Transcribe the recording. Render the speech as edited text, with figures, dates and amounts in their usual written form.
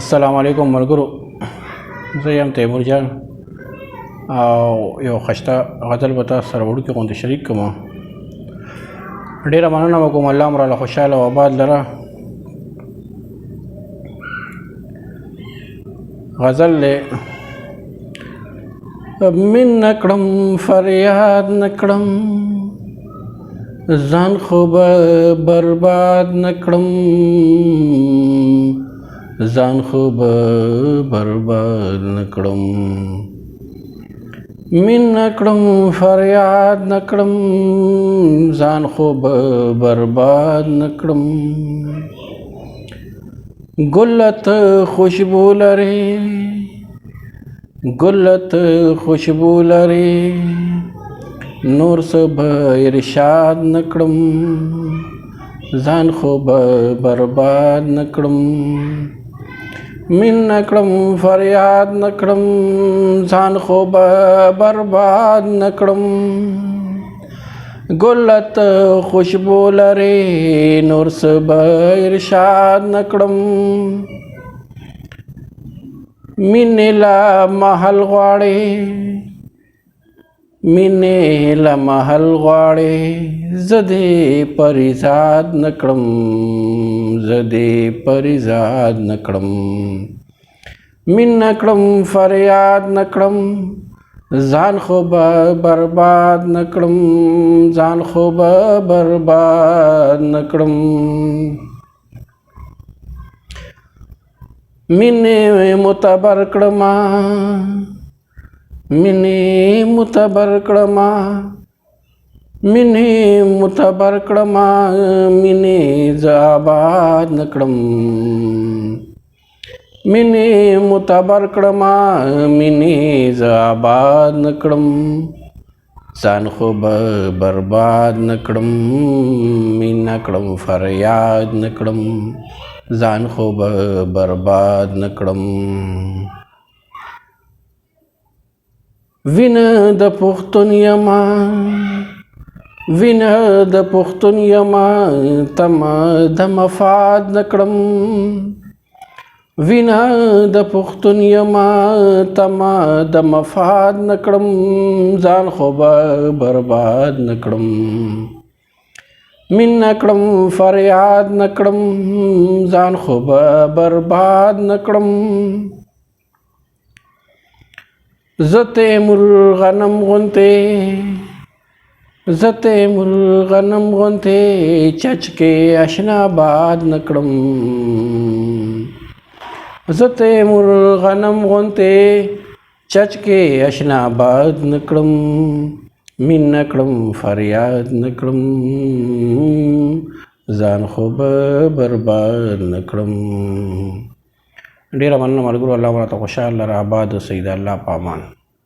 السلام علیکم ملګرو، زه یم تیمور جان او یو خشته غزل به تاسو سره وړوکې غوندې شریک کوم. ډېره مننه وکوم، الله مو راله خوشحاله او آباد لره. غزل دی: من نکړم فریاد نکړم، ځان خو به برباد نکړم، ځان خو به برباد نکړم. من نکړم فریاد نکړم، ځان خو به برباد نکړم. ګلت خوشبو لري، ګلت خوشبو لري، نور څه به ارشاد نکړم، ځان خو به برباد نکړم. من نکړم فریاد نکړم، ځان خو به برباد نکړم. ګلت خوشبو لري، نور څه به ارشاد نکړم. مینې لا محل غواړي، مینې لا محل غواړي، زه دې پریزاد نکړم، زه دې پریزاد نکړم. من نکړم فریاد نکړم، ځان خو به برباد نکړم، ځان خو به برباد نکړم. مینې معتبر کړما، مینې معتبر کړما، مینې معتبر کړما، مینې زه آباد نکړم. مینې معتبر کړما، مینې زه آباد نکړم، ځان خو به برباد نکړم. من نکړم فریاد نکړم، ځان خو به برباد نکړم. وینه د پښتون یما، وینه د پښتون یما، تمه د مفاد نکړم. وینه د پښتون یما، تمه د مفاد نکړم، ځان خو به برباد نکړم. من نکړم فریاد نکړم، ځان خو به برباد نکړم. زه تیمور غنم غوندې، زه تیمور غنم غوندې، چچکې اشنا باد نکړم. زه تیمور غنم غوندې، چچکې اشنا باد نکړم. من نکړم فریاد نکړم، ځان خو به برباد نکړم. ډېره مننه ملګرو، الله مو راته خوشحاله لره، آباد اوسئ. د الله په امان.